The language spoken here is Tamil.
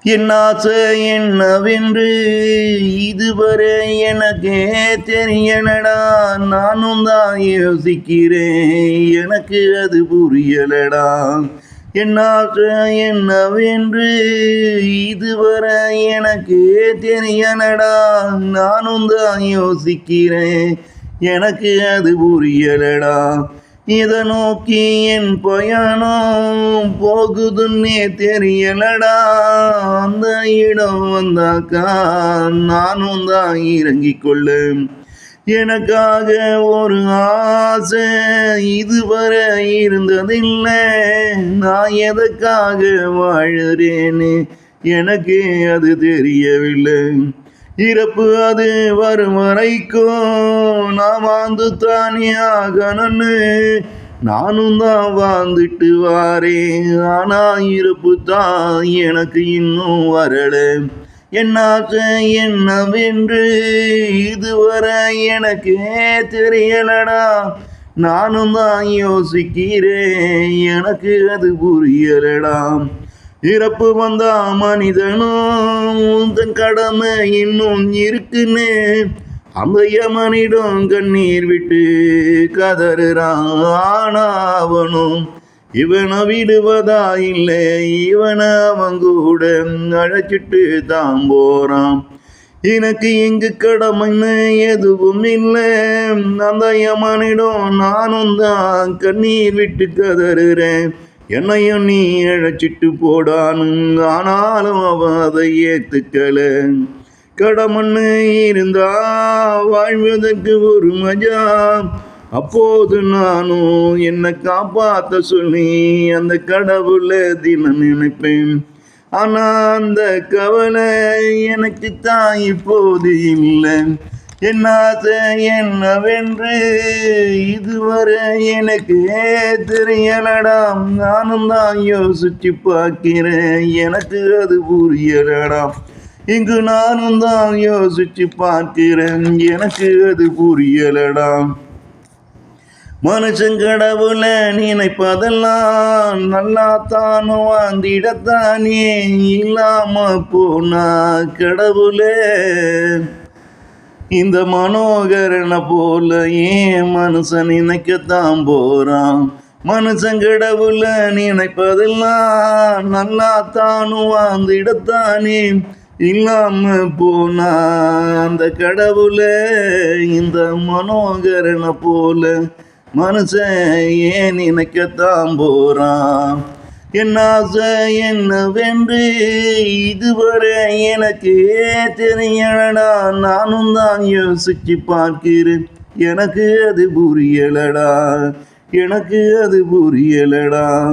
என் ஆசை என்னவென்று இதுவரை எனக்கே தெரியலடா. நானும் தான் யோசிக்கிறேன், எனக்கு அது புரியலடா. என் ஆசை என்னவென்று இதுவரை எனக்கே தெரியலடா. நானும் தான் யோசிக்கிறேன், எனக்கு அது புரியலடா. இதை நோக்கி என் பயணம் போகுதுன்னே தெரியலடா. அந்த இடம் வந்தாக்கா நானும் தான் இறங்கிக் கொள்ள. எனக்காக ஒரு ஆசை இதுவரை இருந்ததில்லை. நான் எதற்காக வாழறேன்னு எனக்கு அது தெரியவில்லை. இறப்பு அது வரும் வரைக்கும் நான் வாழ்ந்து தானே ஆகணும்னு நானும் தான் வாழ்ந்துட்டு வாரேன். ஆனா இறப்பு தான் எனக்கு இன்னும் வரல. என் ஆசை என்னவென்று இதுவரை எனக்கே தெரியலடா. நானும் தான் யோசிக்கிறேன், எனக்கு அது புரியலடா. இறப்பு வந்தா மனிதனும் தன் கடமை இன்னும் இருக்குன்னு அந்த யமனிடம் கண்ணீர் விட்டு கதறுறான். ஆனா அவனும் இவனை விடுவதா இல்லை, இவனை அவன் கூட அழைச்சிட்டு தான் போறான். எனக்கு இங்கு கடமைன்னு எதுவும் இல்லை. அந்த யமனிடம் நானும் தான் கண்ணீர் விட்டு கதறுறேன். என்னையும் நீ அழைச்சிட்டு போடானு, ஆனாலும் அவ அதை ஏத்துக்கல. கடமண்ணு இருந்தா வாழ்வதற்கு ஒரு மஜா. அப்போது நானும் என்னை காப்பாத்த சொல்லி அந்த கடவுளை தினம் நினைப்பேன். ஆனா அந்த கவலை எனக்கு தான் இப்போது இல்லை. என் ஆசை என்னவென்று இதுவரை எனக்கு தெரியலடா. நானும் தான் யோசிச்சு பார்க்கிறேன், எனக்கு அது புரியலடா. இங்கு நானும் தான் யோசிச்சு பார்க்கிறேன், எனக்கு அது புரியலடா. மனுஷன் கடவுளை நினைப்பதெல்லாம் நல்லா தானோ வாழ்ந்திடத்தானே. இல்லாம போனா கடவுளே இந்த மனோகரனை போல ஏன் மனுஷன் நினைக்கத்தான் போறான். மனுஷன் கடவுளை நினைப்பதெல்லாம் நல்லா தானும் வாழ்ந்திடத்தானே. இல்லாம போனா அந்த கடவுளை இந்த மனோகரனை போல மனுஷன் ஏன் நினைக்கத்தான் போறான். என் ஆசை என்னவென்று இதுவரை எனக்கு தெரியலடா. நானும் தான் யோசிச்சு பார்க்கிறேன், எனக்கு அது புரியலடா, எனக்கு அது புரியலடா.